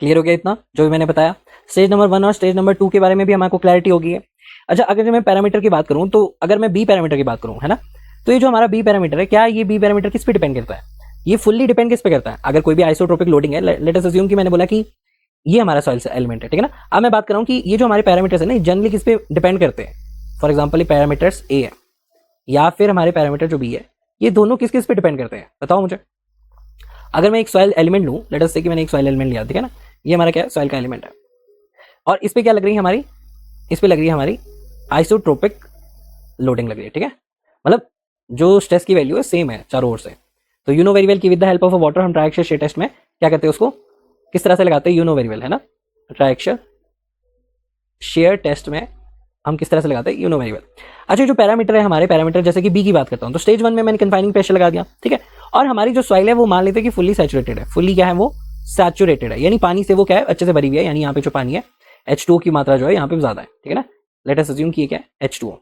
Clear हो गया इतना जो भी मैंने बताया। स्टेज नंबर 1 और स्टेज नंबर 2 के बारे में भी हमारे क्लैरिटी हो गई है। अच्छा, अगर जो मैं पैरामीटर की बात करूं, तो अगर मैं बी पैरामीटर की बात करूं, है ना, तो ये जो हमारा बी पैरामीटर है, क्या ये बी पैरामीटर किस पे डिपेंड करता है? ये फुल्ली डिपेंड किस पे करता है? अगर कोई भी आइसोट्रोपिक लोडिंग है, लेट अस अज्यूम कि मैंने बोला कि ये हमारा सॉइल एलिमेंट है, ठीक है ना। अब मैं बात कर रहा हूं कि ये जो हमारे पैरामीटर्स है ना, जनरली किस पे डिपेंड करते हैं। फॉर एग्जाम्पल ये पैरामीटर्स ए है या फिर हमारे पैरामीटर जो बी है, ये दोनों किस किस पे डिपेंड करते हैं, बताओ मुझे। अगर मैं एक सॉइल एलिमेंट लूं, लेट अस से कि मैंने एक सॉइल एलिमेंट लिया, ठीक है ना, ये हमारा क्या है, सॉइल का एलिमेंट है, और इस पे क्या लग रही है हमारी, इस पे लग रही है हमारी आइसोट्रोपिक लोडिंग लग रही है, ठीक है। मतलब जो स्ट्रेस की वैल्यू है सेम है चारों ओर से। तो यू नो वेरी वेल कि with the help of a water हम ट्राइएक्सियल शेयर टेस्ट में क्या करते हैं, उसको किस तरह से लगाते हैं, यू नो वेरी वेल, है ना। ट्राइएक्सियल शेयर टेस्ट में हम किस तरह से लगाते हैं, यू नो वेरी वेल। अच्छा, जो पैरामीटर है हमारे, पैरामीटर जैसे कि बी की बात करता हूं, तो स्टेज 1 में मैंने कन्फाइनिंग प्रेशर लगा दिया, ठीक है। और हमारी जो सॉइल है वो मान लेते हैं कि फुल्ली सैचुरेटेड है। फुल्ली क्या है, वो सैचुरेटेड है, यानी पानी से वो क्या है, अच्छे से भरी हुई है। यानी यहाँ पे जो पानी है, H2O की मात्रा जो है यहाँ पे ज्यादा है, ठीक है ना। लेट अस अज्यूम कि क्या है, H2O,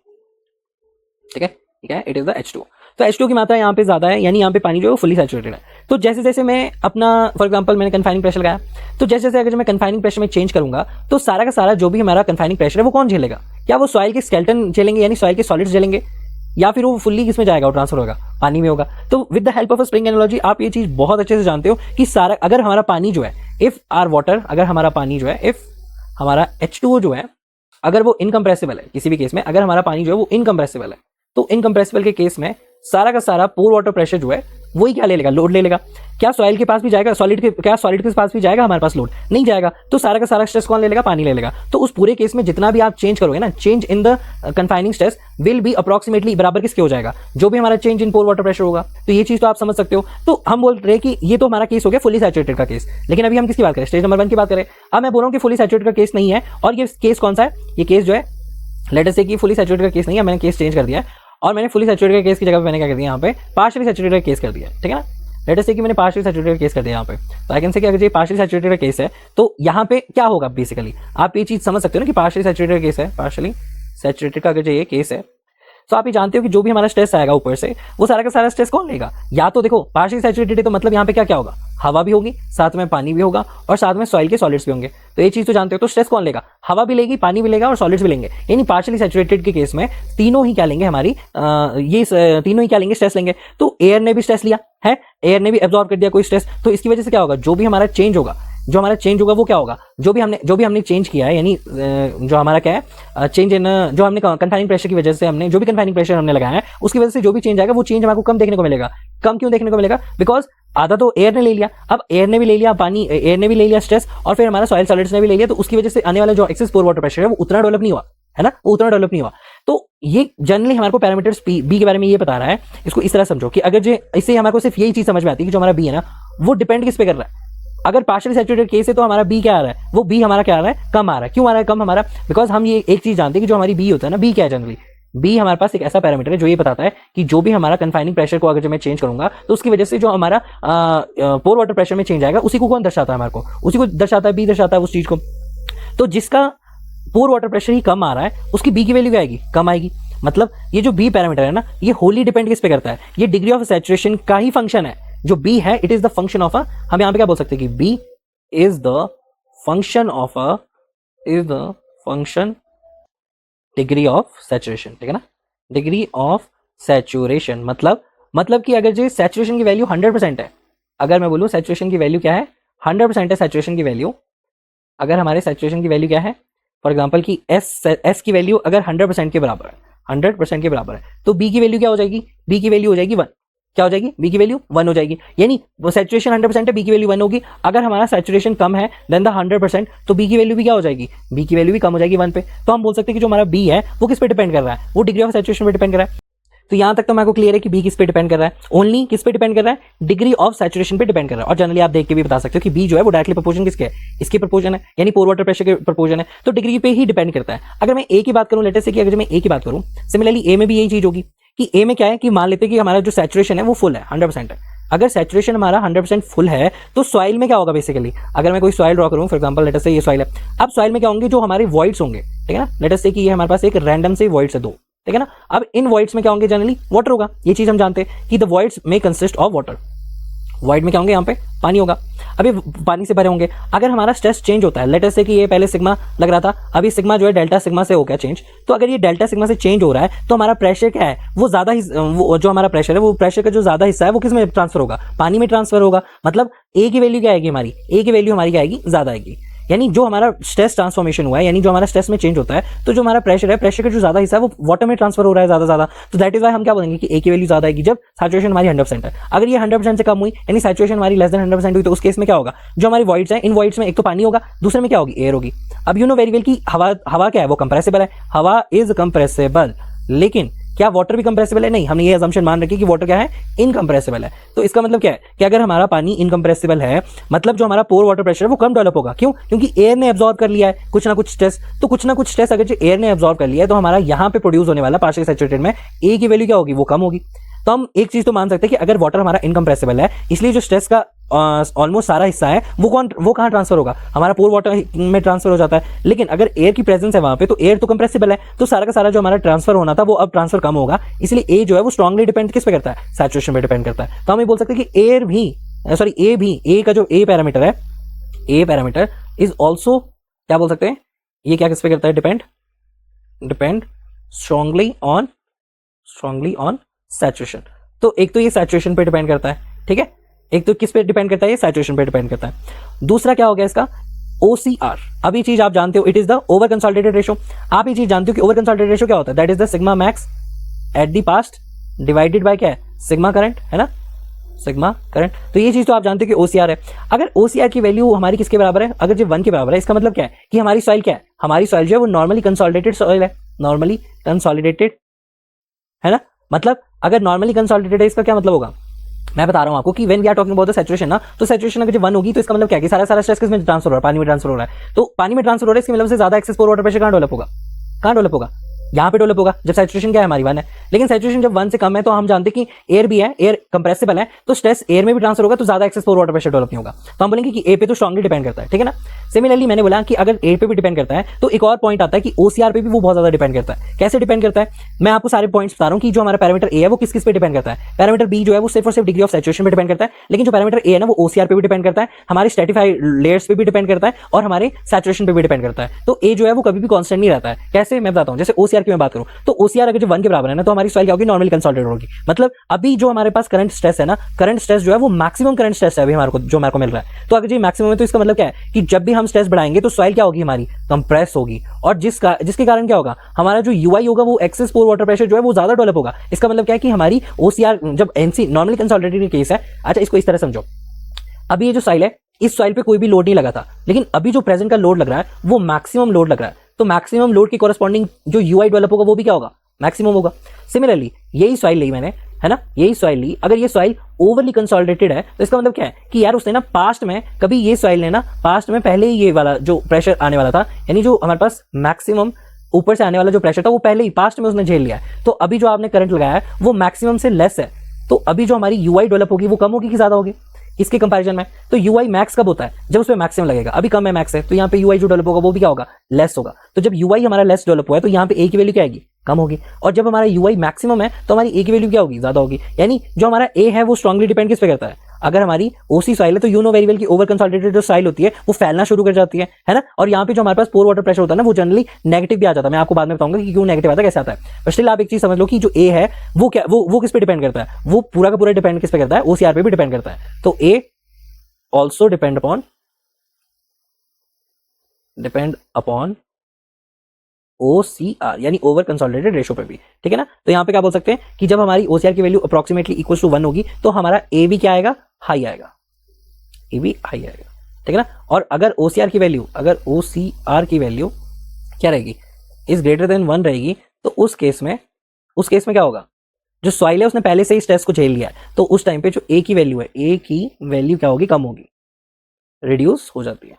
ठीक है, ठीक है, इट इज द H2O। तो H2O की मात्रा यहाँ पे ज्यादा है, यानी यहाँ पे पानी जो है वो फुल्ली सैचुरेटेड है। तो जैसे जैसे मैं अपना, फॉर एग्जांपल मैंने कन्फाइनिंग प्रेशर लगाया, तो जैसे जैसे अगर मैं कन्फाइनिंग प्रेशर में चेंज करूंगा, तो सारा का सारा जो भी हमारा कन्फाइनिंग प्रेशर है वो कौन झेलेगा? क्या वो सॉइल के स्केलेटन झेलेंगे, यानी सॉइल के सॉलिड्स झेलेंगे, या फिर वो फुल्ली किसमें जाएगा, वो ट्रांसफर होगा, पानी में होगा। तो with the help of a spring analogy आप ये चीज बहुत अच्छे से जानते हो कि सारा, अगर हमारा पानी जो है, इफ आर वाटर, अगर हमारा पानी जो है, इफ हमारा H2O जो है, अगर वो इनकम्प्रेसिबल है, किसी भी केस में अगर हमारा पानी जो है वो इनकम्प्रेसिबल है, तो इनकम्प्रेसिबल के केस में सारा का सारा पोर वाटर प्रेशर जो है वही क्या ले लेगा, लोड ले लेगा। क्या सॉइल के पास भी जाएगा, सॉलिड के, क्या सॉलिड के पास भी जाएगा हमारे पास लोड? नहीं जाएगा। तो सारा का सारा स्ट्रेस कौन ले लेगा, पानी ले लेगा। तो उस पूरे केस में जितना भी आप चेंज करोगे ना, change in the confining stress will be approximately बराबर किसके हो जाएगा, जो भी हमारा change in pore water pressure होगा। तो ये चीज तो आप समझ सकते हो। तो हम बोल रहे हैं कि ये तो हमारा केस हो गया फुली सैचुरेटेड का केस, लेकिन अभी हम किसकी बात करें, स्टेज नंबर 1 की बात करें। अब मैं बोल रहा हूँ कि फुली सैचुरेटेड का केस नहीं है, और ये केस कौन सा है, ये केस जो है, लेट अस से कि फुली सैचुरेटेड का केस नहीं है, मैंने केस चेंज कर दिया है, और मैंने फुली सैचुरेटेड केस की जगह पे मैंने क्या कर दिया, यहाँ पे पार्शियली सैचुरेटेड केस कर दिया, ठीक है ना। लेट अस से कि मैंने पार्शियली सैचुरेटेड केस कर दिया यहाँ पे, तो आई कैन से कि अगर ये पार्शियली सैचुरेटेड केस है, तो यहाँ पे क्या होगा, बेसिकली आप ये चीज समझ सकते हो ना कि पार्शियली सैचुरेटेड केस है, पार्शियली सैचुरेटेड का अगर ये केस है, तो आप ये जानते हो कि जो भी हमारा स्ट्रेस आएगा ऊपर से, वो सारा का सारा स्ट्रेस कौन लेगा। या तो देखो पार्शियली सैचुरेटेड है, तो मतलब यहाँ पे क्या क्या होगा, हवा भी होगी, साथ में पानी भी होगा, और साथ में सॉइल के सॉलिड्स भी होंगे। तो ये चीज तो जानते हो। तो स्ट्रेस कौन लेगा, हवा भी लेगी, पानी भी लेगा, और सॉलिड्स भी लेंगे। यानी पार्शियली सैचुरेटेड के केस में तीनों ही क्या लेंगे, हमारी ये तीनों ही क्या लेंगे, स्ट्रेस लेंगे। तो एयर ने भी स्ट्रेस लिया है, एयर ने भी एब्जॉर्ब कर दिया कोई स्ट्रेस, तो इसकी वजह से क्या होगा, जो भी हमारा चेंज होगा, जो हमारा चेंज होगा वो क्या होगा, जो भी हमने चेंज किया है, यानी जो हमारा क्या है, चेंज इन, जो हमने कन्फाइनिंग प्रेशर की वजह से हमने जो भी कन्फाइनिंग प्रेशर हमने लगाया है, उसकी वजह से जो भी चेंज आएगा, वो चेंज हमको कम देखने को मिलेगा। कम क्यों देखने को मिलेगा, बिकॉज आधा तो एयर ने ले लिया, अब एयर ने भी ले लिया पानी, एयर ने भी ले लिया स्ट्रेस, और फिर हमारा सॉइल सॉलिड्स ने भी ले लिया, तो उसकी वजह से आने वाला जो एक्सेस पोर वाटर प्रेशर है वो उतना डेवलप नहीं हुआ, है ना, वो उतना डेवलप नहीं हुआ। तो ये जनरली हमारे को पैरामीटर्स बी के बारे में ये बता रहा है। इसको इस तरह समझो कि अगर जो इससे हमारे को सिर्फ यही चीज समझ में आती है कि जो हमारा बी है ना, वो डिपेंड किस पे कर रहा है। अगर पार्शियली सैचुरेटेड केस है तो हमारा बी क्या आ रहा है, वो बी हमारा क्या आ रहा है, कम आ रहा है। क्यों आ रहा है कम हमारा, बिकॉज हम ये एक चीज जानते हैं कि जो हमारी बी होता है ना, बी क्या है जनरली, बी हमारे पास एक ऐसा पैरामीटर है जो ये बताता है कि जो भी हमारा कन्फाइनिंग प्रेशर को अगर जो मैं चेंज करूंगा, तो उसकी वजह से जो हमारा पोर वाटर प्रेशर में चेंज आएगा, उसी को कौन दर्शाता है, हमारे को उसी को दर्शाता है, बी दर्शाता है उस चीज को। तो जिसका पोर वाटर प्रेशर ही कम आ रहा है, उसकी बी की वैल्यू क्या आएगी, कम आएगी। मतलब ये जो बी पैरामीटर है ना, ये होली डिपेंड किस पे करता है, ये डिग्री ऑफ सैचुरेशन का ही फंक्शन है। जो बी है, it is the function of हम यहाँ पे क्या बोल सकते हैं कि B is the function of degree of saturation, ठीक है ना, डिग्री ऑफ सैचुरेशन। मतलब कि अगर जो सैचुरेशन की वैल्यू 100% है, अगर मैं बोलूं सैचुरेशन की वैल्यू क्या है, 100% है सैचुरेशन की वैल्यू, अगर हमारे सैचुरेशन की वैल्यू क्या है, फॉर एग्जांपल कि एस की वैल्यू अगर 100% के बराबर है, 100% के बराबर है, तो बी की वैल्यू क्या हो जाएगी, बी की वैल्यू हो जाएगी 1। क्या हो जाएगी, बी की वैल्यू 1 हो जाएगी। यानी वो सैचुरेशन 100% है, बी की वैल्यू 1 होगी। अगर हमारा सैचुरेशन कम है देन द 100%, तो बी की वैल्यू भी क्या हो जाएगी, बी की वैल्यू भी कम हो जाएगी 1 पे। तो हम बोल सकते हैं कि जो हमारा बी है वो किस पे डिपेंड कर रहा है, वो डिग्री ऑफ सैचुरेशन पे डिपेंड कर रहा है। तो यहां तक तो मेरे को क्लियर है कि बी किस पे डिपेंड कर रहा है, ओनली किस पे डिपेंड कर रहा है, डिग्री ऑफ सैचुरेशन पे डिपेंड कर रहा है। और जनरली आप देख के भी बता सकते हो कि बी जो है वो डायरेक्टली प्रोपोर्शन किसके है, इसके प्रोपोर्शन है, यानी पोर वाटर प्रेशर के प्रोपोर्शन है। तो डिग्री पे ही डिपेंड करता है। अगर मैं ए की बात करूं, लेटेस्ट से कि अगर मैं ए की बात करूं, सिमिलरली ए में भी यही चीज होगी कि ए में क्या है कि मान लेते हैं कि हमारा जो सैचुरेशन है वो फुल है, 100% है। अगर सैचुरेशन हमारा 100% फुल है तो सॉइल में क्या होगा बेसिकली, अगर मैं कोई सॉइल ड्रॉ करूं, फॉर एग्जांपल लेट अस से ये सॉइल है, अब सॉइल में क्या होंगे, जो हमारे वॉइड्स होंगे, ठीक है ना, लेट अस से कि ये हमारे पास एक रैंडम से वॉइड्स है 2, ठीक है ना। अब इन वॉइड्स में क्या होंगे, जनरली वाटर होगा, ये चीज हम जानते हैं कि द वॉइड्स में कंसिस्ट ऑफ वाटर। वॉइड में क्या होंगे, यहाँ पे पानी होगा, अभी पानी से भरे होंगे। अगर हमारा स्ट्रेस चेंज होता है, लेट अस से कि ये पहले सिग्मा लग रहा था, अभी सिग्मा जो है डेल्टा सिग्मा से हो गया चेंज, तो अगर ये डेल्टा सिग्मा से चेंज हो रहा है तो हमारा प्रेशर क्या है, वो ज्यादा वो जो हमारा प्रेशर है, वो प्रेशर का जो ज्यादा हिस्सा है वो किस में ट्रांसफर होगा, पानी में ट्रांसफर होगा। मतलब ए की वैल्यू क्या आएगी हमारी, ए की वैल्यू हमारी क्या आएगी, ज्यादा आएगी। यानी जो हमारा स्ट्रेस ट्रांसफॉर्मेशन हुआ है, यानी जो हमारा स्ट्रेस में चेंज होता है, तो जो हमारा प्रेशर है, प्रेशर का जो ज्यादा हिस्सा है वो वाटर में ट्रांसफर हो रहा है ज्यादा। तो दैट इज वाई हम क्या बोलेंगे कि ए की वैल्यू ज्यादा आएगी जब सैचुरेशन हमारी 100% है। अगर ये 100% से कम हुई, यानी सैचुरेशन हमारी लेस देन 100% हुई, तो उस केस में क्या होगा, जो हमारी वॉइड्स है, इन वॉइड्स में एक तो पानी होगा, दूसरे में क्या होगी, एयर होगी। अब यू नो वेरी वेल कि हवा क्या है, वो कंप्रेसिबल है, हवा इज कंप्रेसिबल, लेकिन क्या वाटर भी कंप्रेसिबल है, नहीं। हमने ये अजम्पशन मान रखी कि वाटर क्या है, इनकंप्रेसिबल है। तो इसका मतलब क्या है कि अगर हमारा पानी इनकंप्रेसिबल है, मतलब जो हमारा पोर वाटर प्रेशर है वो कम डेवलप होगा। क्यों, क्योंकि एयर ने एब्जॉर्ब कर लिया है कुछ ना कुछ स्ट्रेस, तो कुछ ना कुछ स्ट्रेस अगर जो एयर ने एब्जॉर्ब कर लिया है, तो हमारा यहाँ पे प्रोड्यूस होने वाला पार्शियल सैचुरेटेड में ए की वैल्यू क्या होगी, वो कम होगी। तो हम एक चीज तो मान सकते हैं कि अगर वाटर हमारा इनकंप्रेसिबल है, इसलिए जो स्ट्रेस का ऑलमोस्ट सारा हिस्सा है वो कहाँ ट्रांसफर होगा, हमारा पोर वाटर में ट्रांसफर हो जाता है। लेकिन अगर एयर की प्रेजेंस है वहां पे, तो एयर तो कंप्रेसिबल है, तो सारा का सारा जो हमारा ट्रांसफर होना था वो अब ट्रांसफर कम होगा। इसलिए ए जो है वो स्ट्रांगली डिपेंड किस पे करता है, सैचुरेशन पे डिपेंड करता है। तो हम ये बोल सकते हैं कि एयर भी ए का जो ए पैरामीटर है, ए पैरामीटर इज ऑल्सो क्या बोल सकते हैं, ये क्या किस पे करता है, डिपेंड स्ट्रांगली ऑन सैचुरेशन। तो एक तो ये सैचुरेशन पे डिपेंड करता है, ठीक है, एक तो किस पे डिपेंड करता है, ये सैचुरेशन पे डिपेंड करता है। दूसरा क्या हो गया इसका, OCR। अब ये चीज आप जानते हो, it is the over consolidated ratio. आप ये चीज जानते हो कि ओवर कंसोलिडेटेड रेशियो क्या होता है, that is the sigma max at the past divided by क्या है, सिग्मा करंट, है ना, सिग्मा करंट। तो ये चीज तो आप जानते हो कि OCR है। अगर OCR की वैल्यू हमारी किसके बराबर है, अगर जो 1 के बराबर है, इसका मतलब क्या है कि हमारी सॉइल क्या है, हमारी सॉइल जो है वो नॉर्मली कंसोलिडेटेड सॉइल है, नॉर्मली कंसोलिडेटेड, है ना। मतलब अगर नॉर्मली कंसोलिडेटेड है, इसका क्या मतलब होगा, मैं बता रहा हूं आपको कि when we are talking about the saturation ना, तो सैचुरेशन अगर जब 1 होगी तो इसका मतलब क्या है कि सारा स्ट्रेस किस में ट्रांसफर हो रहा है, पानी में ट्रांसफर हो रहा है। तो पानी में ट्रांसफर हो रहा है, इसके मतलब से ज्यादा एक्सेस पोर वाटर प्रेशर कहां डेवलप होगा, कहां डेवलप होगा, यहाँ पे डेवलप होगा जब सैचुरेशन क्या है हमारी 1 है। लेकिन सैचुरेशन जब 1 से कम है तो हम जानते हैं कि एयर भी है, एयर कंप्रेसिबल है, तो स्ट्रेस एयर में भी ट्रांसफर होगा, तो ज्यादा एक्सेस पोर वाटर प्रेशर डेवलप नहीं होगा। तो हम बोलेंगे कि ए पे तो स्ट्रांगली डिपेंड करता है, ठीक है ना। सिमिलरली मैंने बोला कि अगर ए पे भी डिपेंड करता है, तो एक और पॉइंट आता है कि OCR पे भी वो बहुत ज्यादा डिपेंड करता है। कैसे डिपेंड करता है, मैं आपको सारे पॉइंट्स बता रहा हूँ कि जो हमारा पैरामीटर ए है वो किस किस पे डिपेंड करता है। पैरामीटर बी जो है वो सिर्फ और सिर्फ डिग्री ऑफ सैचुरेशन पे डिपेंड करता है, लेकिन जो पैरामीटर ए है ना वो OCR पे भी डिपेंड करता है, हमारे स्ट्रेटिफाइड लेयर्स पे भी डिपेंड करता है, और हमारे सैचुरेशन पे भी डिपेंड करता है। तो ए जो है वो कभी भी कांस्टेंट नहीं रहता है। कैसे, मैं बताता हूँ। जैसे OCR की मैं बात करूँ, तो OCR अगर जो 1 के बराबर है ना, तो हमारी सॉइल क्या होगी, नॉर्मली कंसोलिडेटेड होगी। मतलब अभी जो हमारे पास करंट स्ट्रेस है ना, करंट स्ट्रेस जो है वो मैक्सिमम करंट स्ट्रेस है अभी हमारे को मिल रहा है। तो अगर ये मैक्सिमम है, तो इसका मतलब क्या है कि जब भी हम स्ट्रेस बढ़ाएंगे तो सॉइल क्या होगी, हमारी कंप्रेस होगी, और जिसके कारण क्या होगा, हमारा जो UI होगा वो एक्सेस पोर वाटर प्रेशर जो है वो ज्यादा डेवलप होगा। इसका मतलब क्या है कि हमारी OCR जब NC नॉर्मली कंसोलिडेटेड केस है। अच्छा, इसको इस तरह समझो, अभी ये जो सॉइल है, इस सॉइल पे कोई भी लोड नहीं लगा था, लेकिन अभी जो प्रेजेंट का लोड लग रहा है वो मैक्सिमम लोड लग रहा है। तो मैक्सिमम लोड के कॉरेस्पॉन्डिंग जो UI डेवलप होगा वो भी क्या होगा, मैक्सिमम होगा। सिमिलरली यही सॉइल ली मैंने, है ना, यही सॉइल ली, अगर ये सॉइल ओवरली कंसोलिडेटेड है, तो इसका मतलब क्या है कि यार उसने ना पास्ट में कभी ये सॉइल ने ना पास्ट में पहले ही ये वाला जो प्रेशर आने वाला था, यानी जो हमारे पास मैक्सिमम ऊपर से आने वाला जो प्रेशर था वो पहले ही पास्ट में उसने झेल लिया है। तो अभी जो आपने करंट लगाया है वो मैक्सिमम से लेस है, तो अभी जो हमारी UI डेवलप होगी वो कम होगी कि ज्यादा होगी इसके कंपैरिजन में। तो UI मैक्स कब होता है, जब उसमें मैक्सिमम लगेगा। अभी कम है, मैक्स है, तो यहाँ पे UI जो डेवलप होगा वो भी क्या होगा, लेस होगा। तो जब UI हमारा लेस डेवलप हुआ है, तो यहाँ पे A की वैल्यू क्या आएगी, कम होगी। और जब हमारा UI मैक्सिमम है, तो हमारी A की वैल्यू क्या होगी, ज्यादा होगी। यानी जो हमारा A है वो स्ट्रांगली डिपेंड किस पे करता है, अगर हमारी OC सॉइल है तो यू नो वेरी वेल की ओवर कंसोलिडेटेड जो सॉइल होती है वो फैलना शुरू कर जाती है ना। और यहाँ पे जो हमारे पास पोर वाटर प्रेशर होता है ना वो जनरली नेगेटिव भी आ जाता है। मैं आपको बाद में बताऊंगा कि क्यों नेगेटिव आता है, कैसे आता है। बट स्टिल आप एक चीज समझ लो कि जो A है वो क्या वो किस पे डिपेंड करता है, वो पूरा का पूरा डिपेंड किस पे करता है, OCR पे भी डिपेंड करता है। तो A also depend upon OCR यानी ओवर कंसोलिडेटेड रेशियो पे भी, ठीक है ना। तो यहाँ पे क्या बोल सकते हैं कि जब हमारी OCR की वैल्यू अप्रोक्सीमेटली इक्वल टू 1 होगी, तो हमारा A भी क्या आएगा, हाई आएगा, A भी हाई आएगा, ठीक है ना। और अगर OCR की वैल्यू क्या रहेगी, इज ग्रेटर देन 1 रहेगी, तो उस केस में क्या होगा, जो सॉइल है उसने पहले से ही स्ट्रेस को झेल लिया है, तो उस टाइम पे जो A की वैल्यू है, A की वैल्यू क्या होगी, कम होगी, रिड्यूस हो जाती है,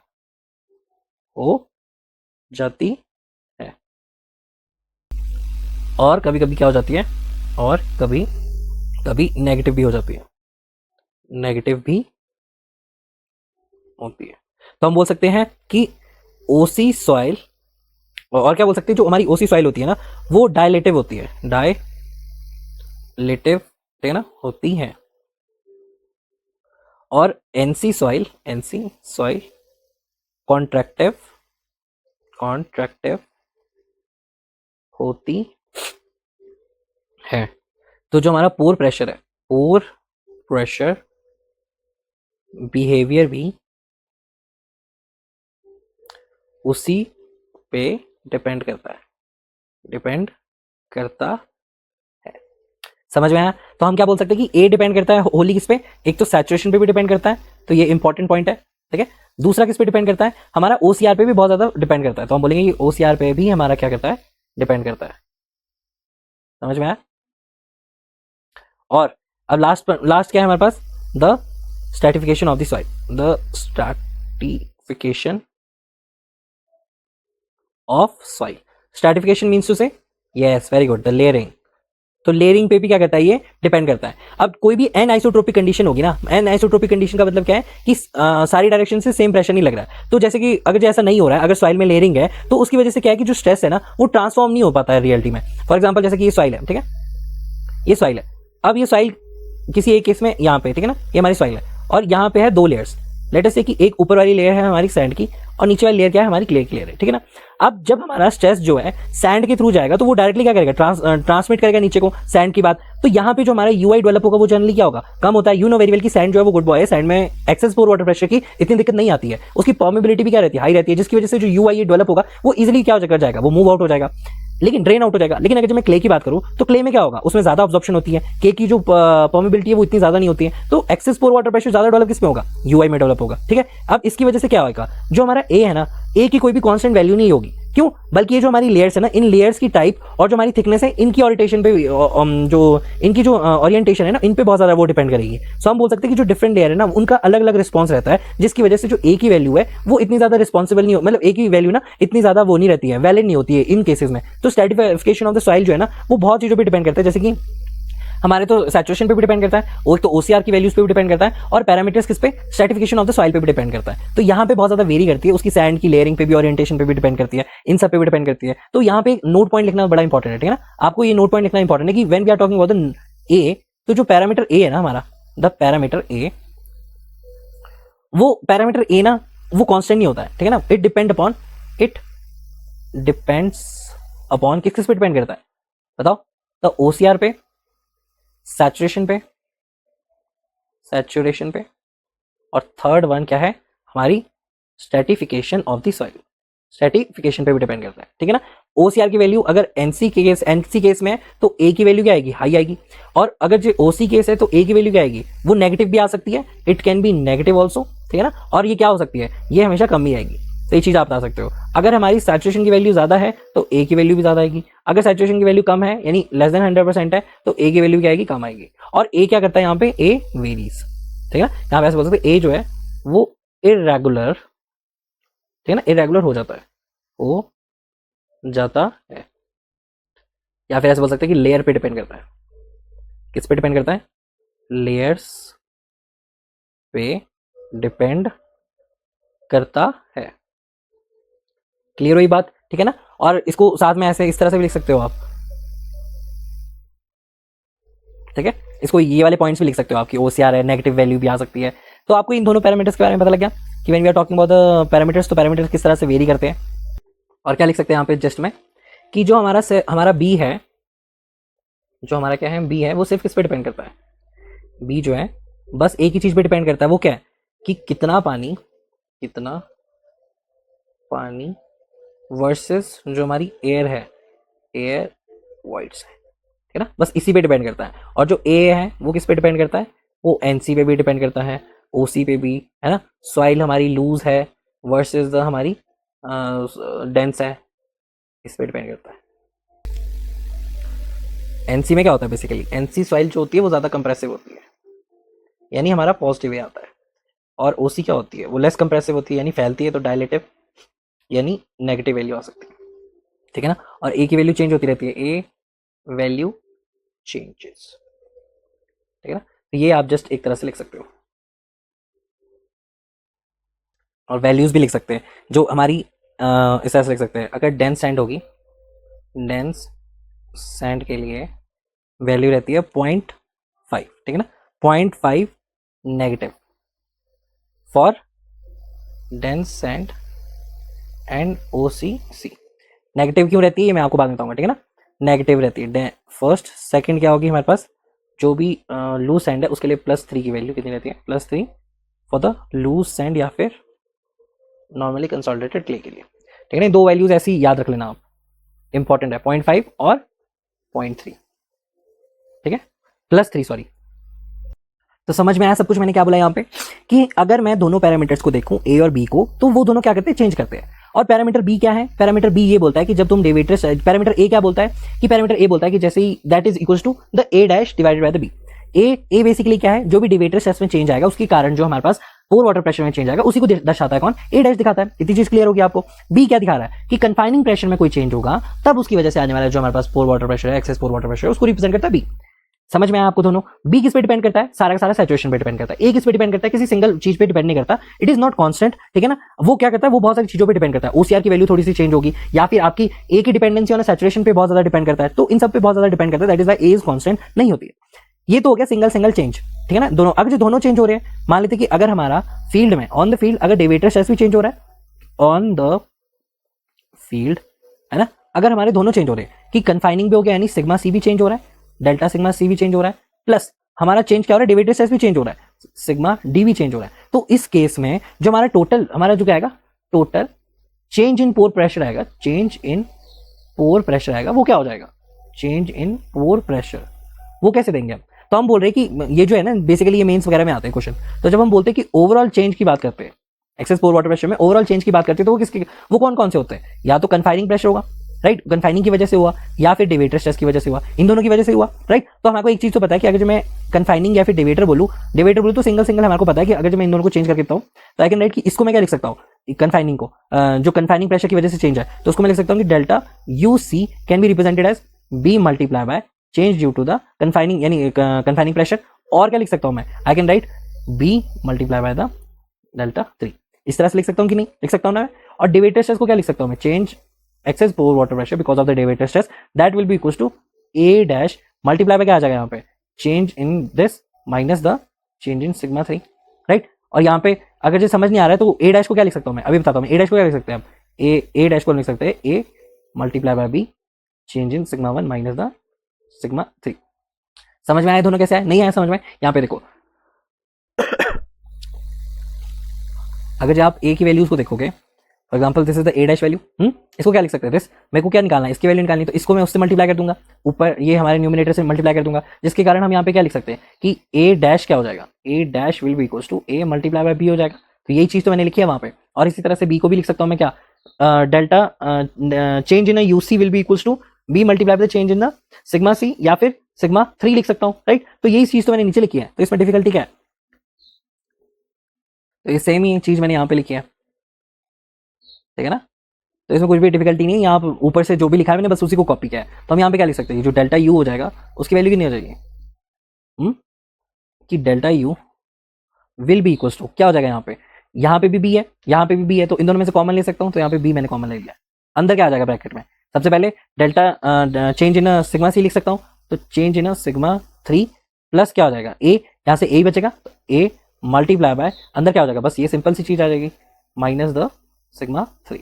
और कभी कभी क्या हो जाती है, और कभी कभी नेगेटिव भी हो जाती है, नेगेटिव भी होती है। तो हम बोल सकते हैं कि ओसी सॉइल, और क्या बोल सकते हैं, जो हमारी ओसी सॉइल होती है ना वो डायलेटिव होती है, डायलेटिव, ठीक है ना, होती है। और एनसी सॉइल, एनसी सॉइल कॉन्ट्रैक्टिव, कॉन्ट्रैक्टिव होती है। तो जो हमारा पोर प्रेशर है, पोर प्रेशर बिहेवियर भी उसी पे डिपेंड करता है, डिपेंड करता है। समझ में आया? तो हम क्या बोल सकते हैं कि ए डिपेंड करता है होली किस पे, एक तो सैचुरेशन पे भी डिपेंड करता है, तो ये इंपॉर्टेंट पॉइंट है, ठीक है। दूसरा किस पे डिपेंड करता है, हमारा ओसीआर पे भी बहुत ज्यादा डिपेंड करता है, तो हम बोलेंगे कि ओसीआर पे भी हमारा क्या करता है, डिपेंड करता है। समझ में आया? और अब लास्ट क्या है हमारे पास, the stratification of the soil, the stratification of soil. Stratification means to say, yes very good, the layering. तो लेयरिंग पे भी क्या करता है, ये डिपेंड करता है। अब कोई भी एन आइसोट्रोपिक कंडीशन होगी ना, एन आइसोट्रोपिक कंडीशन का मतलब क्या है कि सारी डायरेक्शन से सेम प्रेशर नहीं लग रहा है। तो जैसे कि अगर जैसा नहीं हो रहा है, अगर सॉइल में लेयरिंग है तो उसकी वजह से क्या है कि जो स्ट्रेस है ना वो ट्रांसफॉर्म नहीं हो पाता है रियलिटी में। फॉर एग्जाम्पल जैसे कि ये सॉइल है, ठीक है, ये सॉइल है। अब ये सॉइल किसी एक केस में यहाँ पे, ठीक है ना, ये हमारी सॉइल है और यहाँ पे है दो लेयर्स। लेट अस से कि एक ऊपर वाली लेयर है हमारी सैंड की और नीचे वाली लेयर क्या है, हमारी क्ले की लेयर है, ठीक है ना। अब जब हमारा स्ट्रेस जो है सैंड के थ्रू जाएगा तो वो डायरेक्टली क्या करेगा, ट्रांसमिट करेगा नीचे को सैंड की बात। तो यहाँ पे जो हमारा यूआई डेवलप होगा वो जनरली क्या होगा, कम होता है। यू नो वेरी वेल कि सैंड जो है वो गुड बॉय है, सैंड में एक्सेस पोर वाटर प्रेशर की इतनी दिक्कत नहीं आती है, उसकी परमेबिलिटी भी क्या रहती है, हाई रहती है, जिसकी वजह से जो यूआई डेवलप होगा वो इजिली क्या कर जाएगा, वो मूव आउट हो जाएगा, लेकिन ड्रेन आउट हो जाएगा। लेकिन अगर जब मैं क्ले की बात करूं तो क्ले में क्या होगा, उसमें ज्यादा ऑब्जॉर्प्शन होती है, क्ले की जो परमेबिलिटी है वो इतनी ज्यादा नहीं होती है, तो एक्सेस पोर वाटर प्रेशर ज्यादा डेवलप किस में होगा, यूआई में डेवलप होगा, ठीक है। अब इसकी वजह से क्या होगा, जो हमारा ए है ना, ए की कोई भी कांस्टेंट वैल्यू नहीं होगी, क्यों, बल्कि ये जो हमारी लेयर्स है ना, इन लेयर्स की टाइप और जो हमारी थिकनेस है इनकी ओरिएंटेशन पे, जो इनकी जो ओरिएंटेशन है ना, इन पे बहुत ज्यादा वो डिपेंड करेगी। सो हम बोल सकते हैं कि जो डिफरेंट लेयर है ना उनका अलग अलग रिस्पॉन्स रहता है, जिसकी वजह से जो ए की वैल्यू है वो इतनी ज्यादा रिस्पॉन्सिबल नहीं हो, मतलब ए की वैल्यू ना इतनी ज्यादा वो नहीं रहती है, वैलिड नहीं होती है इन केसेस में। तो स्ट्रैटिफिकेशन ऑफ द सॉइल जो है ना वो बहुत चीजों पर डिपेंड करता है, जैसे कि हमारे तो सैचुरेशन पे भी डिपेंड करता है, और तो ओसीआर की वैल्यूज पे भी डिपेंड करता है, और पैरामीटर्स किस पे, स्ट्रैटिफिकेशन ऑफ द सॉइल पे भी डिपेंड करता है। तो यहाँ पे बहुत ज्यादा वेरी करती है, उसकी सैंड की लेयरिंग पे भी, ओरिएंटेशन पे भी डिपेंड करती है, इन सब पे भी डिपेंड करती है। तो यहाँ पे नोट पॉइंट लिखना बड़ा इंपॉर्टेंट है, ठीक है ना, आपको ये नोट पॉइंट लिखना इंपॉर्टेंट है कि when we are talking about the a, तो जो पैरामीटर ए है ना हमारा, द पैरामीटर ए, वो पैरामीटर ए ना वो कांस्टेंट नहीं होता है, ठीक है ना, इट डिपेंड्स अपॉन किस किस पे डिपेंड करता है बताओ, तो ओसीआर पे, सैचुरेशन पे, सैचुरेशन पे, और थर्ड वन क्या है हमारी, stratification of the soil, stratification पे भी डिपेंड करता है, ठीक है ना। ओसीआर की वैल्यू अगर एनसी केस में है तो ए की वैल्यू क्या आएगी, हाई आएगी, और अगर जो ओसी केस है तो ए की वैल्यू क्या आएगी, वो नेगेटिव भी आ सकती है, it can be negative also, ठीक है ना, और ये क्या हो सकती है, ये हमेशा कम ही आएगी। तो ये चीज आप बता सकते हो। अगर हमारी सैचुरेशन की वैल्यू ज्यादा है तो ए की वैल्यू भी ज्यादा आएगी, अगर सैचुरेशन की वैल्यू कम है यानी लेस देन 100% है तो ए की वैल्यू क्या आएगी, कम आएगी। और ए क्या करता है यहाँ पे, ए वेरीज, ठीक है ना, यहाँ पे ऐसे बोल सकते हैं ए जो है वो इरेगुलर, ठीक है ना, इरेगुलर हो जाता है, हो जाता है, या फिर ऐसे बोल सकते हैं कि लेयर पे डिपेंड करता है, किस पे डिपेंड करता है, लेयर्स पे डिपेंड करता है। क्लियर हुई बात, ठीक है ना। और इसको साथ में ऐसे इस तरह से भी लिख सकते हो आप, ठीक है, इसको ये वाले पॉइंट्स भी लिख सकते हो आपकी ओसीआर है, नेगेटिव वैल्यू भी आ सकती है। तो आपको इन दोनों पैरामीटर्स के बारे में पता लग गया कि when we are talking about the parameters, तो पैरामीटर्स किस तरह से वेरी करते हैं। और क्या लिख सकते हैं यहाँ पे जस्ट में कि जो हमारा बी है, जो हमारा क्या है बी है, वो सिर्फ किस पे डिपेंड करता है, बी जो है बस एक ही चीज पे डिपेंड करता है, वो क्या है कि कितना पानी वर्सेस जो हमारी एयर है, एयर वॉइड्स है, ठीक है ना, बस इसी पे डिपेंड करता है। और जो ए है वो किस पे डिपेंड करता है, वो एनसी पे भी डिपेंड करता है, ओसी पे भी, है ना, सॉइल हमारी लूज है वर्सेस द हमारी डेंस है, इस पे डिपेंड करता है। एनसी में क्या होता है बेसिकली, एनसी सॉइल जो होती है वो ज्यादा कंप्रेसिव होती है, यानी हमारा पॉजिटिव आता है, और ओसी क्या होती है, वो लेस कंप्रेसिव होती है यानी फैलती है, तो डायलेटिव यानी नेगेटिव वैल्यू आ सकती है, ठीक है ना। और ए की वैल्यू चेंज होती रहती है, ए वैल्यू चेंजेस, ठीक है ना। तो ये आप जस्ट एक तरह से लिख सकते हो, और वैल्यूज भी लिख सकते हैं जो हमारी इस तरह से लिख सकते हैं। अगर डेंस सैंड होगी, डेंस सैंड के लिए वैल्यू रहती है 0.5, ठीक है ना, 0.5 negative for dense sand and OCC। Negative क्यों रहती है ये मैं आपको बाद में बताऊंगा, ठीक है ना। नेगेटिव रहती है फर्स्ट, सेकंड क्या होगी हमारे पास, जो भी लूज सैंड है उसके लिए +3 की वैल्यू कितनी रहती है, +3 फॉर द लूज सैंड या फिर नॉर्मली कंसोलिडेटेड क्ले के लिए, ठीक है ना। दो वैल्यूज ऐसी याद रख लेना आप, इंपॉर्टेंट है, 0.5 और 0.3, ठीक है, +3 सॉरी। तो समझ में आया सब कुछ मैंने क्या बोला यहाँ पे, कि अगर मैं दोनों पैरामीटर्स को देखूं ए और बी को, तो वो दोनों क्या करते हैं, चेंज करते हैं। और पैरामीटर बी क्या है, पैरामीटर बी ये बोलता है कि जब तुम डेरिवेटिव्स, पैरामीटर ए क्या बोलता है कि पैरामीटर ए बोलता है कि जैसे ही that is equals to the A dash divided by the B. A basically क्या है, जो भी डेरिवेटिव स्ट्रेस में चेंज आएगा उसके कारण जो हमारे पास पोर वाटर प्रेशर में चेंज आएगा उसी को दर्शाता है कौन, ए डैश दिखाता है। इतनी चीज क्लियर होगी आपको। बी क्या दिखा रहा है कि कंफाइनिंग प्रेशर में कोई चेंज होगा तब उसकी वजह से आने वाला जो हमारे पास पोर वाटर प्रेशर है, एक्सेस पोर वाटर प्रेशर है, उसको रिप्रेजेंट करता है बी। समझ में आया आपको दोनों। बी किस पे डिपेंड करता है, सारा का सारा सैचुरेशन पे डिपेंड करता है। ए किस पे डिपेंड करता है, किसी सिंगल चीज पे डिपेंड नहीं करता, इट इज नॉट कांस्टेंट, ठीक है ना। वो क्या करता है, वो बहुत सारी चीजों पे डिपेंड करता है। ओसीआर की वैल्यू थोड़ी सी चेंज होगी, या फिर आपकी ए की डिपेंडेंसी ऑन सैचुरेशन पे बहुत ज्यादा डिपेंड करता है, तो इन सब पे बहुत ज्यादा डिपेंड करता है, that is why A is constant नहीं होती है। ये तो हो गया सिंगल चेंज, ठीक है ना। दोनों अगर जो दोनों चेंज हो रहे हैं, मान लेते कि अगर हमारा फील्ड में ऑन द फील्ड अगर डेरिवेटिव स्ट्रेस भी चेंज हो रहा है ऑन द फील्ड, है ना, अगर हमारे दोनों चेंज हो रहे हैं कि कंफाइनिंग भी हो गया, यानी सिग्मा सी भी चेंज हो रहा है, डेल्टा सिग्मा सी भी चेंज हो रहा है, प्लस हमारा चेंज क्या हो रहा है, डेरिवेटिव स्ट्रेस भी चेंज हो रहा है, सिग्मा डी भी चेंज हो रहा है। तो इस केस में जो हमारा टोटल, हमारा जो क्या आएगा, total change in pore pressure आएगा, चेंज इन पोर प्रेशर आएगा, वो क्या हो जाएगा, चेंज इन पोर प्रेशर। वो कैसे देंगे हम, तो हम बोल रहे हैं कि ये जो है ना, बेसिकली ये मेंस वगैरह में आते हैं क्वेश्चन। तो जब हम बोलते हैं कि ओवरऑल चेंज की बात करते हैं, एक्सेस पोर वाटर प्रेशर में ओवरऑल चेंज की बात करते हैं, तो वो किसके, वो कौन कौन से होते हैं, या तो कन्फाइनिंग प्रेशर होगा, राइट, कन्फाइनिंग की वजह से हुआ, या फिर डेविएटर स्ट्रेस की वजह से हुआ, इन दोनों की वजह से हुआ, राइट। तो हमारे को एक चीज तो पता है कि अगर मैं कन्फाइनिंग या फिर डेविएटर बोलूं तो सिंगल हमारे को पता है कि अगर मैं इन दोनों को चेंज करके देता हूं तो आई कैन राइट कि इसको मैं क्या लिख सकता हूं, कन्फाइनिंग को, जो कन्फाइनिंग प्रेशर की वजह से चेंज है, तो उसको मैं लिख सकता हूं कि delta u c can be represented as b multiply by change due to the confining, यानी कन्फाइनिंग प्रेशर। और क्या लिख सकता हूं मैं, I can write b multiply by the delta 3, इस तरह से लिख सकता हूं कि नहीं, लिख सकता हूं ना। और डेविएटर स्ट्रेस को क्या लिख सकता हूं मैं, change excess pore water pressure because of the deviator stress that will be equals to a dash multiply by क्या आ जाएगा यहाँ पे, change in this minus the change in sigma 3, right. और यहाँ पे अगर जो समझ नहीं आ रहा है तो a dash को क्या लिख सकता हूँ मैं, अभी बताता हूँ मैं। a dash को क्या लिख सकते हैं हम, a dash को लिख सकते हैं a multiply by b change in sigma 1 minus the sigma 3। समझ में आया दोनों कैसे आए, नहीं आया समझ में। यहाँ पे देखो अगर जो आप a की वैल्यूज को देखोगे, for example this is the A dash value, इसको क्या लिख सकते हैं, दिस मेरे को क्या निकालना है, इसकी वैल्यू निकालनी, तो इसको मैं उससे मल्टीप्लाई कर दूंगा, ऊपर ये हमारे न्यूमिनेटर से मल्टीप्लाई कर दूंगा, जिसके कारण हम यहाँ पे क्या लिख सकते हैं कि ए डैश क्या हो जाएगा, A dash will be equals to A multiply by B हो जाएगा। तो यही चीज तो मैंने लिखी है वहां पे। और इसी तरह से बी को भी लिख सकता हूँ मैं क्या, delta change in u c will be equals to b multiply by change in the sigma c, या फिर सिग्मा 3 लिख सकता हूँ, राइट। तो यही चीज तो मैंने नीचे लिखी है, तो इसमें डिफिकल्टी क्या है, तो ये सेम ही चीज मैंने यहाँ पे लिखी है, ठीक है ना। तो इसमें कुछ भी डिफिकल्टी नहीं है, यहाँ ऊपर से जो भी लिखा है मैंने बस उसी को कॉपी किया है। तो हम यहाँ पे क्या लिख सकते हैं, जो डेल्टा यू हो जाएगा उसकी वैल्यू कितनी हो जाएगी, कि delta u will be equals to क्या हो जाएगा, यहाँ पे भी बी है, यहाँ पे भी बी है, तो इन दोनों में से कॉमन ले सकता हूँ, तो यहाँ पे बी मैंने कॉमन ले लिया। अंदर क्या आ जाएगा ब्रैकेट में, सबसे पहले delta change in sigma c लिख सकता हूँ, तो चेंज इन सिग्मा 3 प्लस क्या हो जाएगा ए, यहाँ से ए बचेगा, तो ए मल्टीप्लाई बाय अंदर क्या हो जाएगा, बस ये सिंपल सी चीज आ जाएगी, माइनस द सिग्मा 3।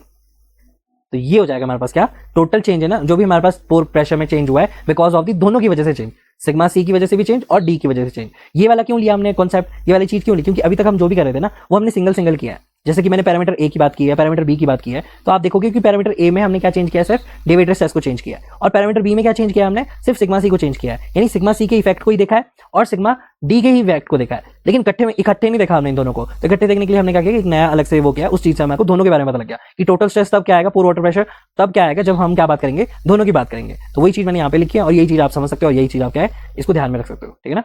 तो ये हो जाएगा हमारे पास क्या, टोटल चेंज है ना, जो भी हमारे पास पोर प्रेशर में चेंज हुआ है बिकॉज ऑफ दी दोनों की वजह से चेंज, सिग्मा सी की वजह से भी चेंज और डी की वजह से चेंज। ये वाला क्यों लिया हमने कॉन्सेप्ट, ये वाली चीज क्यों ली, क्योंकि अभी तक हम जो भी कर रहे थे ना वो हमने सिंगल किया है। जैसे कि मैंने पैरामीटर ए की बात की है, पैरामीटर बी की बात की है, तो आप देखोगे कि पैरामीटर ए में हमने क्या चेंज किया है, सिर्फ डेविएटर स्ट्रेस को चेंज किया है, और पैरामीटर बी में क्या चेंज किया हमने, सिर्फ सिग्मा सी को चेंज किया है, यानी सिग्मा सी के इफेक्ट को ही देखा है और सिग्मा डी के ही इफेक्ट को देखा है, लेकिन इकट्ठे नहीं देखा हमने इन दोनों को। तो इकट्ठे देखने के लिए हमने क्या किया, एक नया अलग से वो किया, उस चीज से हमें दोनों के बारे में पता लग गया कि टोटल स्ट्रेस तब क्या आएगा, पोर वाटर प्रेशर तब क्या आएगा जब हम क्या बात करेंगे, दोनों की बात करेंगे। तो वही चीज मैंने यहाँ पे लिखी है और यही चीज आप समझ सकते हो और यही चीज आप क्या है इसको ध्यान में रख सकते हो, ठीक है ना।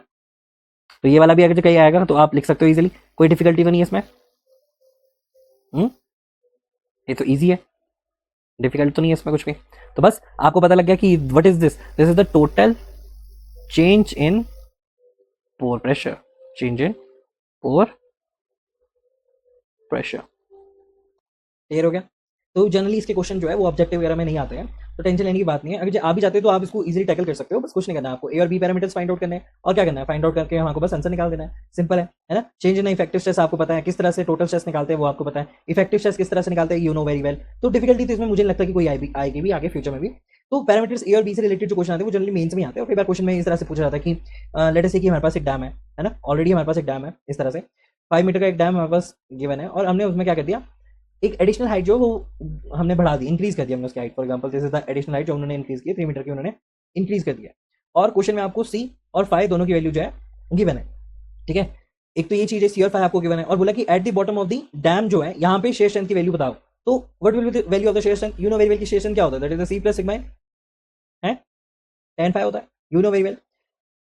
तो ये वाला भी अगर कहीं आएगा तो आप लिख सकते हो इजीली, कोई डिफिकल्टी तो नहीं है इसमें। ये तो इजी है, डिफिकल्ट तो नहीं है इसमें कुछ भी। तो बस आपको पता लग गया कि what is this, this is the total change in pore pressure, change in pore pressure. Clear हो गया? तो जनरली इसके क्वेश्चन जो है वो ऑब्जेक्टिव वगैरह में नहीं आते हैं, तो टेंशन लेने की बात नहीं है। अगर आ भी जाते हैं तो आप इसको इजीली टैकल कर सकते हो, बस कुछ नहीं करना है आपको। ए और बी पैरामीटर्स फाइंड आउट करने हैं और क्या करना है, फाइंड आउट करके हमको बस आंसर निकाल देना है, सिंपल है ना। चेंज इन इफेक्टिव स्ट्रेस आपको पता है, किस तरह से टोटल स्ट्रेस निकालते हैं वो आपको पता है, इफेक्टिव स्ट्रेस किस तरह से निकालते हैं यू नो वेरी वेल। तो डिफिकल्टी तो इसमें मुझे नहीं लगता कि कोई आएगी भी आगे फ्यूचर में भी। तो पैरामीटर्स ए और बी से रिलेटेड जो क्वेश्चन आते हैं वो जनरली मेंस में आते हैं, और कई बार क्वेश्चन में इस तरह से पूछा जाता है कि लेट अस से कि हमारे पास एक डैम है ना, ऑलरेडी हमारे पास एक डैम है, इस तरह से 5 मीटर का एक डैम हमारे पास गिवन है, और हमने उसमें क्या कर दिया, एक एडिशनल हाइट जो वो हमने बढ़ा दी, इंक्रीज कर दिया हमने उसकी height. For example this is the additional height जो उन्होंने इंक्रीज की 3 मीटर की, उन्होंने इंक्रीज कर दिया। और क्वेश्चन में आपको सी और फाइव दोनों की वैल्यू जो है गिवन है, ठीक है। एक तो ये चीज है, सी और फाइव आपको गिवन है, और बोला कि at the bottom of the dam जो है यहाँ पे शेयर स्ट्रेंथ की वैल्यू बताओ। तो what will be the value of the shear strength, you know very well की शेयर स्ट्रेंथ क्या होता है, that is the c plus sigma है, tan फाइव होता है, यू नो वेरी वेल।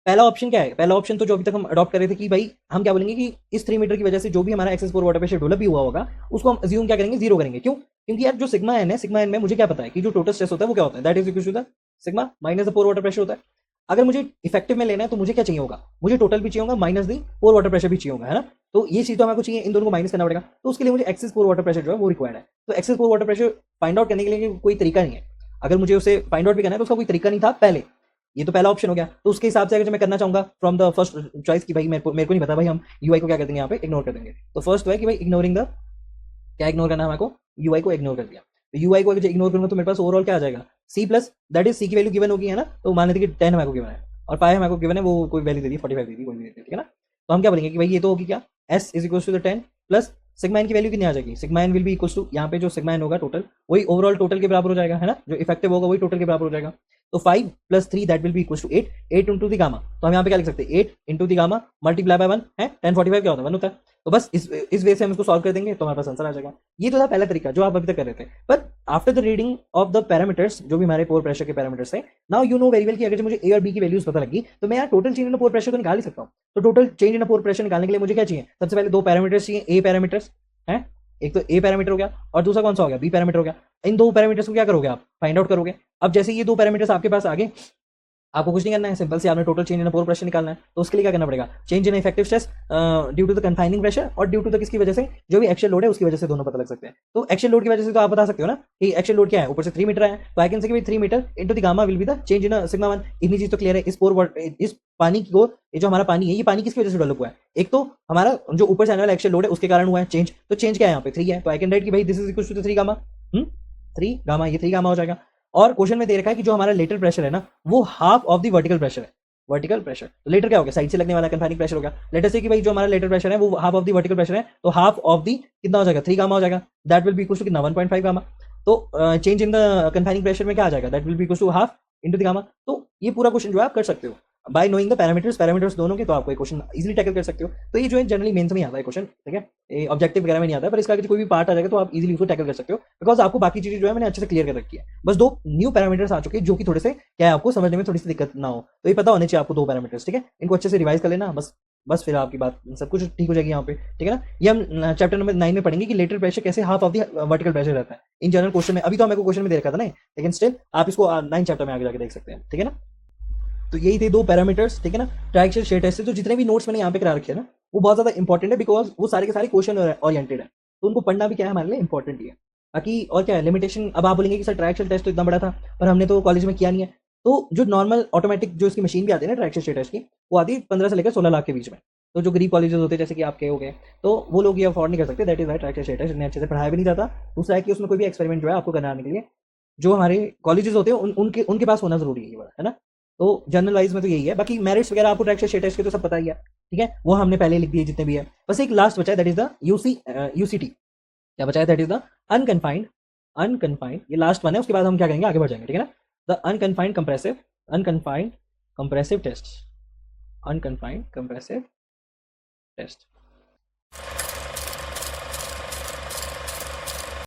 पहला ऑप्शन क्या है, पहला ऑप्शन तो जो अभी तक हम अडॉप्ट कर रहे थे कि भाई हम क्या बोलेंगे कि इस 3 मीटर की वजह से जो भी हमारा एक्सेस पोर वाटर प्रेशर डेवलप भी हुआ होगा उसको हम अज्यूम क्या करेंगे, जीरो करेंगे। क्यों? क्योंकि यार जो सिग्मा एन है, सिग्मा एन में मुझे क्या पता है कि जो टोटल स्ट्रेस होता है वो क्या होता है, that is equal to the sigma minus the pore water pressure होता है। अगर मुझे इफेक्टिव में लेना है तो मुझे क्या चाहिए होगा, मुझे टोटल भी चाहिए होगा माइनस दी पोर वाटर प्रेशर भी चाहिए होगा, है ना। तो ये चीज तो हमें चाहिए, इन दोनों को माइनस करना पड़ेगा, तो उसके लिए मुझे एक्सेस पोर वाटर प्रेशर जो है वो रिक्वायर्ड है। तो एक्सेस पोर वाटर प्रेशर फाइंड आउट करने के लिए कोई तरीका नहीं है, अगर मुझे उसे फाइंड आउट भी करना है तो उसका कोई तरीका नहीं था पहले। ये तो पहला ऑप्शन हो गया, तो उसके हिसाब से अगर मैं करना चाहूंगा फ्रॉम द फर्स्ट चॉइस की भाई मेरे को नहीं पता भाई, हम यूआई को क्या कर देंगे, यहाँ पे इग्नोर कर देंगे। तो फर्स्ट है कि भाई इग्नोरिंग द, क्या इग्नोर करना है हमारे को, यूआई को इग्नोर कर दिया। तो यूआई को अगर इग्नोर करूंगा तो मेरे पास ओवरऑल क्या आ जाएगा, c plus, that is c की वैल्यू गिवन होगी, है ना। तो मान लेते कि 10 हमारे को गिवन है और 5 हमारे को गिवन है, वो कोई वैल्यू दे दी 45 दे दी, कोई भी दे दी, ठीक है ना। तो हम क्या बोलेंगे कि भाई ये तो होगी क्या, s is equal to the 10 plus sigma n की वैल्यू कितनी आ जाएगी, sigma n will be equal to, यहाँ पे जो सिग्मा एन होगा टोटल वही ओवरऑल टोटल के बराबर हो जाएगा, है ना, जो इफेक्टिव होगा वही टोटल के बराबर हो जाएगा। तो 5 plus 3 that will be equal to 8, 8 into the gamma, तो हम यहाँ पे क्या लिख सकते हैं, 8 into the gamma multiply by 1 है 1045 क्या होता है 1 होता है। तो बस इस वे से हम इसको सॉल्व कर देंगे तो हमारे पास आंसर आ जाएगा। ये तो था पहला तरीका जो आप अभी तक कर रहे थे, पर after the reading of the parameters जो भी हमारे पोर प्रेशर के पैरामीटर्स है, now you know very well कि अगर मुझे ए और बी की वैल्यूज पता लगी तो मैं यार total change in pore pressure को निकाल ही सकता हूँ। तो total change in pore pressure निकालने के लिए मुझे क्या चाहिए, सबसे पहले दो पैरामीटर्स चाहिए, ए पैरामीटर्स है, एक तो ए पैरामीटर हो गया और दूसरा कौन सा हो गया, बी पैरामीटर हो गया। इन दो पैरामीटर्स को क्या करोगे आप, फाइंड आउट करोगे। अब जैसे ये दो पैरामीटर्स आपके पास आ गए, आपको कुछ नहीं करना है, सिंपल से आपने total change in pore pressure निकालना है। तो उसके लिए क्या करना पड़ेगा, change in effective stress due to the confining pressure और ड्यू टू द किसकी वजह से, जो भी एक्शन लोड है उसकी वजह से, दोनों पता लग सकते हैं। तो एक्शन लोड की वजह से तो आप बता सकते हो ना कि एक्शन लोड क्या है, ऊपर से 3 मीटर है, तो आई कैन से कि 3 metre into the gamma will be the change in sigma 1। इतनी चीज तो क्लियर है। इस पानी को, ये जो हमारा पानी है, ये पानी किसकी वजह से डेवलप हुआ है, एक तो हमारा जो ऊपर से आने वाला एक्शन लोड है उसके कारण हुआ है चेंज। तो चेंज क्या है यहाँ पे 3 है, तो आई कैन राइट कि भाई this is equal to 3 gamma, 3 gamma, ये 3 गामा हो जाएगा। और क्वेश्चन में दे रखा है कि जो हमारा लेटर प्रेशर है ना वो half of the vertical pressure है, वर्टिकल प्रेशर। तो लेटर क्या हो गया, साइड से लगने वाला कंफाइनिंग प्रेशर हो गया। लेटर से कि भाई जो हमारा लेटर प्रेशर है वो half of the vertical pressure है, तो हाफ ऑफ द कितना हो जाएगा, 3 गामा हो जाएगा, that will be equal to कितना 1.5 गामा। तो change in the confining pressure में क्या आ जाएगा, that will be equal to half into the gamma. तो ये पूरा क्वेश्चन जो है आप कर सकते हो बाय नोइंग द पैरामीटर्स दोनों के, तो आपको क्वेश्चन इजीली टैकल कर सकते हो। तो ये जो है जनरली मेंस में आता है क्वेश्चन, ठीक है, ये ऑब्जेक्टिव वगैरह में नहीं आता है, पर इसका कोई भी पार्ट आ जाएगा तो आप इजीली उसको टैकल कर सकते हो, बिकॉज आपको बाकी चीजें जो है मैंने अच्छे से क्लियर कर रखी है। बस दो न्यू पैरामीटर्स आ चुके हैं जो कि थोड़े से क्या है, आपको समझने में थोड़ी सी दिक्कत ना हो, तो ये पता होने चाहिए आपको दो पैरामीटर्स, ठीक है। इनको अच्छे से रिवाइज कर लेना, बस फिर आपकी बात सब कुछ ठीक हो जाएगी यहाँ पे, ठीक है ना। ये हम चैप्टर नंबर 9 में पढ़ेंगे कि लेटरल प्रेशर कैसे half of the vertical pressure रहता है इन जनरल क्वेश्चन में। अभी तो हमें को क्वेश्चन में दे रखा था ना, लेकिन स्टिल आप इसको 9 चैप्टर में आगे जाके देख सकते हैं, ठीक है ना। तो यही थे दो पैरामीटर्स, ठीक है ना, ट्राइएक्सियल शेयर टेस्ट से। तो जितने भी नोट्स मैंने यहाँ पे करा रखे हैं ना वो बहुत ज्यादा इंपॉर्टेंट है, बिकॉज वो सारे के सारे क्वेश्चन ओरिएंटेड है, तो उनको पढ़ना भी क्या है हमारे लिए इंपॉर्टेंट ही है। बाकी और क्या है लिमिटेशन, अब आप बोलेंगे कि सर ट्राइएक्सियल टेस्ट तो इतना बड़ा था पर हमने तो कॉलेज में किया नहीं है। तो जो नॉर्मल ऑटोमेटिक जो इसकी मशीन भी आती है ना ट्राइएक्सियल शेयर टेस्ट की, वो आती है 15 से लेकर 16 लाख के बीच में। तो जो गरीब कॉलेजेस होते हैं जैसे कि आपके हो गए, तो वो लोग ये अफोर्ड नहीं कर सकते, that is why triaxial shear test इतने अच्छे से पढ़ाया भी नहीं जाता। दूसरा है कि उसमें कोई भी एक्सपेरिमेंट जो है आपको कराने के लिए जो हमारे कॉलेजेस होते हैं उनके पास होना जरूरी है ना। तो जनरल वाइज में तो यही है, बाकी मेरिट्स वगैरह आपको ट्रैक्शन शेटेस्ट के तो सब पता ही है, ठीक है, वो हमने पहले लिख दिए जितने भी है। बस एक लास्ट बचा है, दैट इज द यूसीटी। क्या बचा है, दैट इज द अनकन्फाइंड, ये लास्ट वन है, उसके बाद हम क्या करेंगे आगे बढ़ जाएंगे, ठीक है ना। The unconfined compressive test, unconfined compressive test.